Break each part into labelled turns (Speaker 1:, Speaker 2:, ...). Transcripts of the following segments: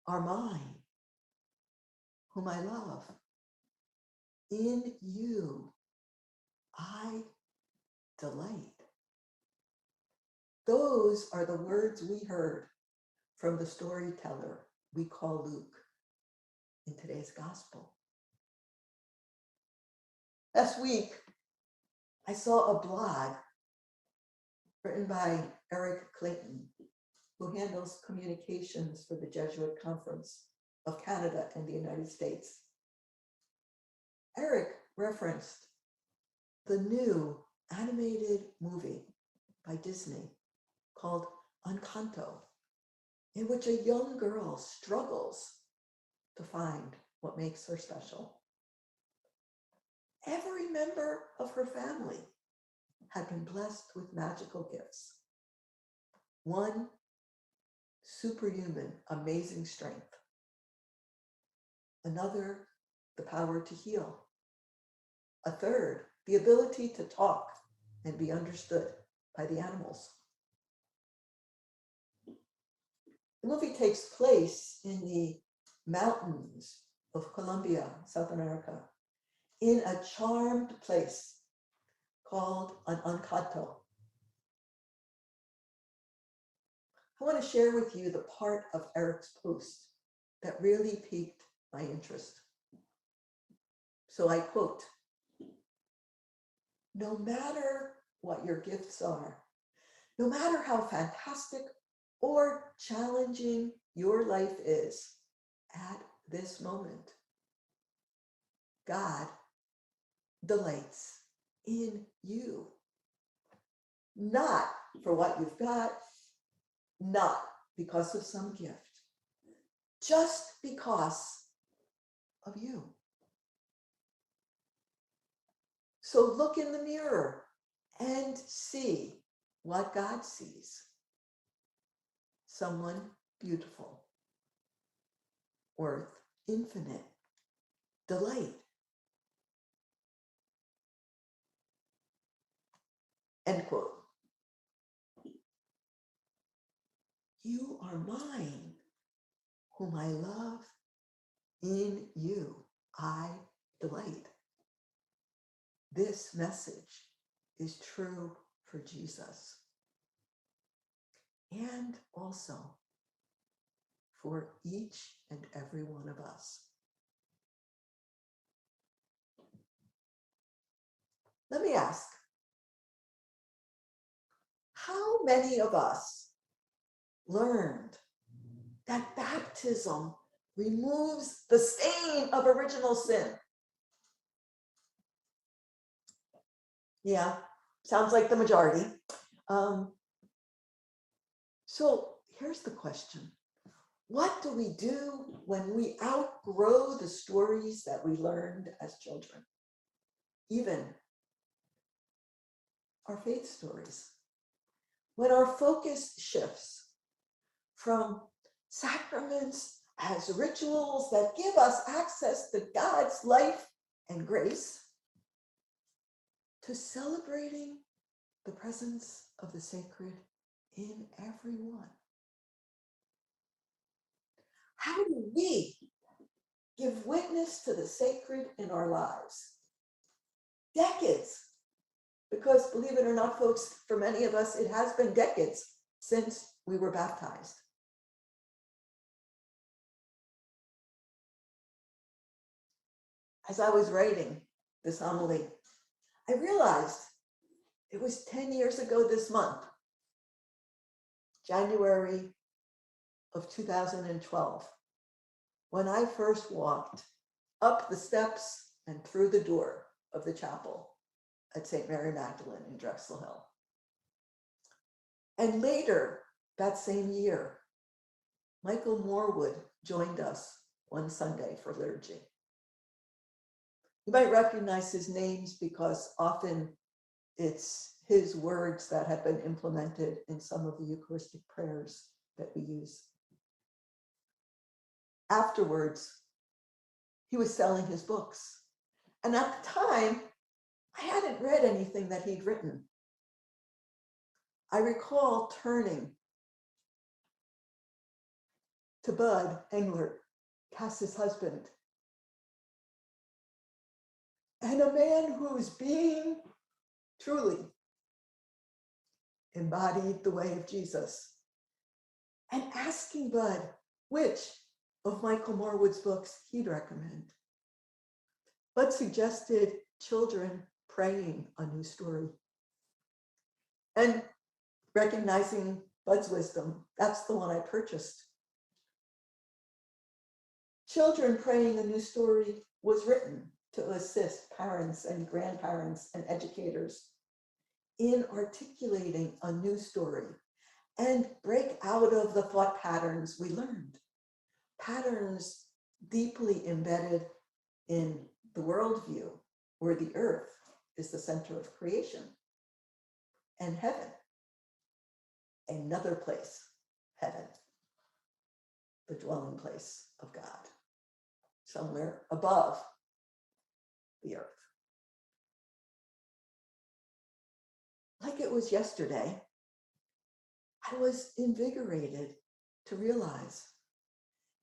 Speaker 1: are mine, whom I love. In you, I delight. Those are the words we heard from the storyteller we call Luke in today's gospel. Last week, I saw a blog written by Eric Clayton, who handles communications for the Jesuit Conference of Canada and the United States. Eric referenced the new animated movie by Disney called Encanto, in which a young girl struggles to find what makes her special. Every member of her family had been blessed with magical gifts. One, superhuman, amazing strength. Another, the power to heal. A third, the ability to talk and be understood by the animals. The movie takes place in the mountains of Colombia, South America, in a charmed place called an Encanto. I want to share with you the part of Eric's post that really piqued my interest. So I quote, "No matter what your gifts are, no matter how fantastic or challenging your life is at this moment, God delights in you. Not for what you've got, not because of some gift, just because of you." So look in the mirror and see what God sees. Someone beautiful, worth infinite delight. End quote. You are mine, whom I love. In you, I delight. This message is true for Jesus and also for each and every one of us. Let me ask, how many of us learned that baptism removes the stain of original sin? Yeah, sounds like the majority. So here's the question. What do we do when we outgrow the stories that we learned as children? Even our faith stories. When our focus shifts from sacraments as rituals that give us access to God's life and grace to celebrating the presence of the sacred in everyone. How do we give witness to the sacred in our lives? Decades, because believe it or not, folks, for many of us, it has been decades since we were baptized. As I was writing this homily, I realized it was 10 years ago this month, January of 2012, when I first walked up the steps and through the door of the chapel at St. Mary Magdalene in Drexel Hill. And later that same year, Michael Morwood joined us one Sunday for liturgy. You might recognize his names because often it's his words that have been implemented in some of the Eucharistic prayers that we use. Afterwards, he was selling his books. And at the time, I hadn't read anything that he'd written. I recall turning to Bud Engler, Cass's husband, and a man whose being truly embodied the way of Jesus, and asking Bud which of Michael Morwood's books he'd recommend. Bud suggested Children Praying, a New Story. And recognizing Bud's wisdom, that's the one I purchased. Children Praying, a New Story was written to assist parents and grandparents and educators in articulating a new story and break out of the thought patterns we learned, patterns deeply embedded in the worldview where the earth is the center of creation and heaven, another place, heaven, the dwelling place of God, somewhere above the earth. Like it was yesterday, I was invigorated to realize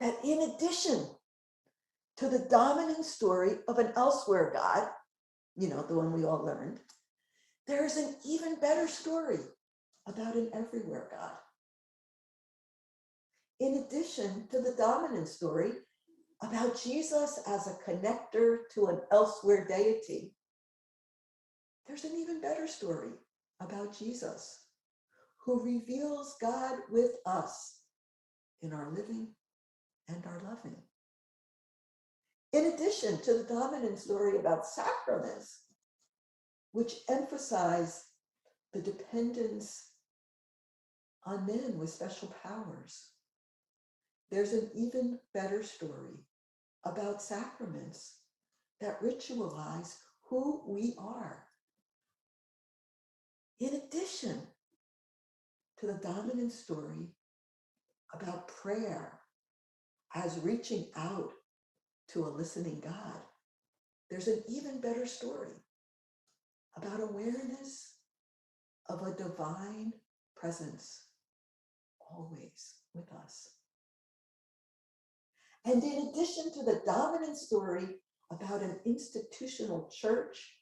Speaker 1: that in addition to the dominant story of an elsewhere God, you know, the one we all learned, there is an even better story about an everywhere God. In addition to the dominant story about Jesus as a connector to an elsewhere deity, there's an even better story about Jesus, who reveals God with us in our living and our loving. In addition to the dominant story about sacraments, which emphasize the dependence on men with special powers, there's an even better story about sacraments that ritualize who we are. In addition to the dominant story about prayer as reaching out to a listening God, there's an even better story about awareness of a divine presence always with us. And in addition to the dominant story about an institutional church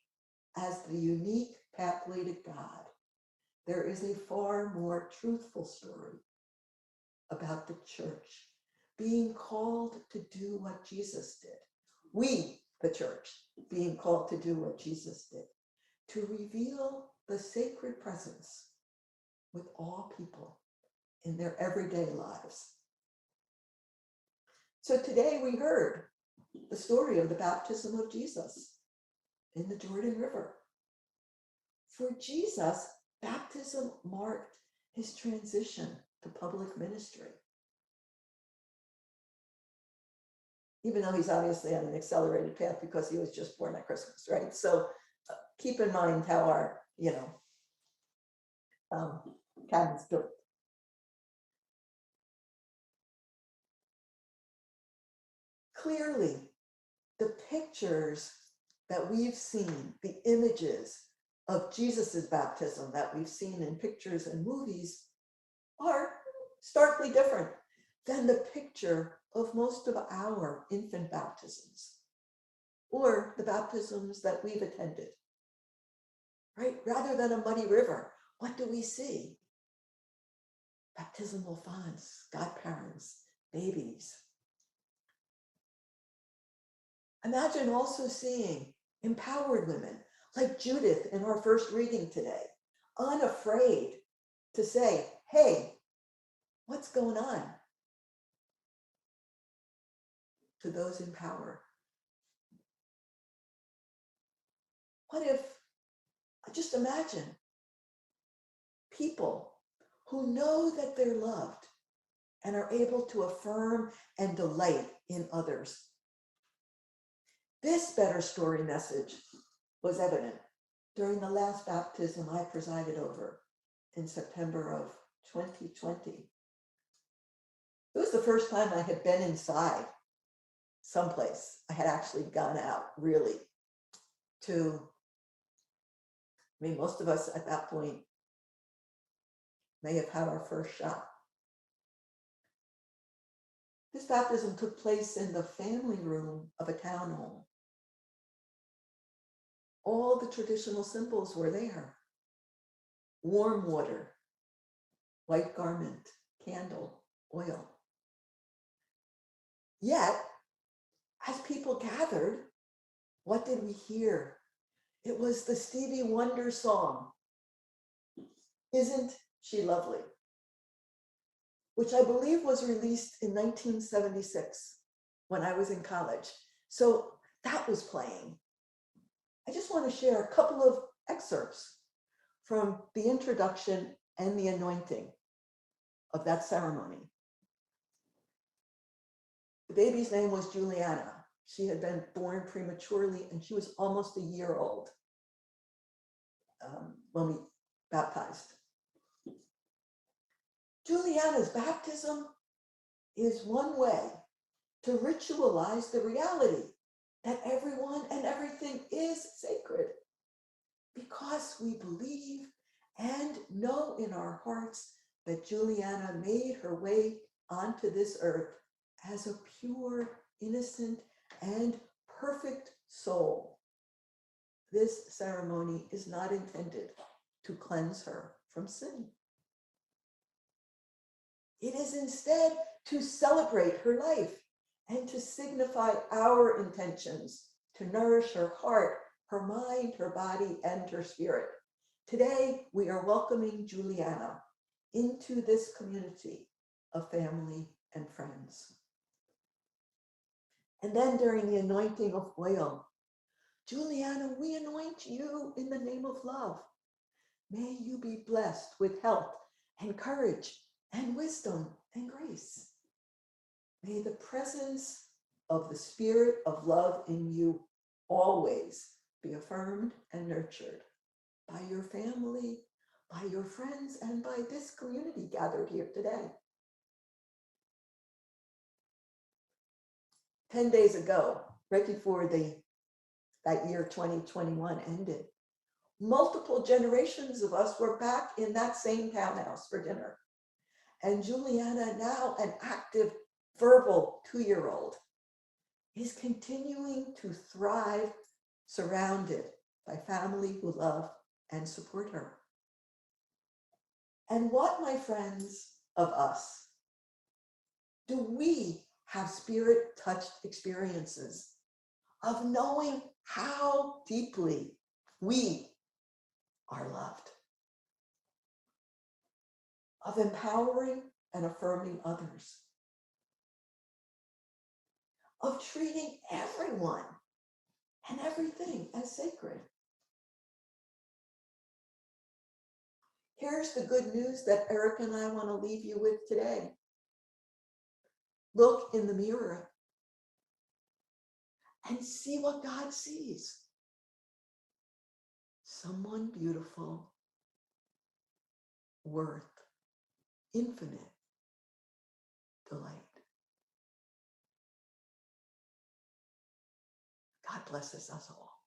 Speaker 1: as the unique pathway to God, there is a far more truthful story about the church being called to do what Jesus did. We, the church, being called to do what Jesus did, to reveal the sacred presence with all people in their everyday lives. So today we heard the story of the baptism of Jesus in the Jordan River. For Jesus, baptism marked his transition to public ministry. Even though he's obviously on an accelerated path because he was just born at Christmas, right? So keep in mind how our, canon's built. Clearly, the pictures that we've seen, the images of Jesus's baptism that we've seen in pictures and movies are starkly different than the picture of most of our infant baptisms or the baptisms that we've attended, right? Rather than a muddy river, what do we see? Baptismal fonts, godparents, babies. Imagine also seeing empowered women like Judith in our first reading today, unafraid to say, hey, what's going on? To those in power. What if, just imagine, people who know that they're loved and are able to affirm and delight in others. This better story message was evident during the last baptism I presided over in September of 2020. It was the first time I had been inside someplace. I had actually gone out really most of us at that point may have had our first shot. His baptism took place in the family room of a town home. All the traditional symbols were there. Warm water, white garment, candle, oil. Yet, as people gathered, what did we hear? It was the Stevie Wonder song, Isn't She Lovely? Which I believe was released in 1976 when I was in college. So that was playing. I just want to share a couple of excerpts from the introduction and the anointing of that ceremony. The baby's name was Juliana. She had been born prematurely and she was almost a year old when we baptized. Juliana's baptism is one way to ritualize the reality that everyone and everything is sacred, because we believe and know in our hearts that Juliana made her way onto this earth as a pure, innocent, and perfect soul. This ceremony is not intended to cleanse her from sin. It is instead to celebrate her life and to signify our intentions to nourish her heart, her mind, her body, and her spirit. Today, we are welcoming Juliana into this community of family and friends. And then during the anointing of oil, Juliana, we anoint you in the name of love. May you be blessed with health and courage and wisdom and grace. May the presence of the spirit of love in you always be affirmed and nurtured by your family, by your friends, and by this community gathered here today. 10 days ago, right before that year 2021 ended, multiple generations of us were back in that same townhouse for dinner. And Juliana, now an active, verbal 2-year-old, is continuing to thrive surrounded by family who love and support her. And what, my friends, of us, do we have spirit-touched experiences of knowing how deeply we are loved, of empowering and affirming others, of treating everyone and everything as sacred? Here's the good news that Eric and I want to leave you with today. Look in the mirror and see what God sees. Someone beautiful, worth infinite delight. God blesses us all.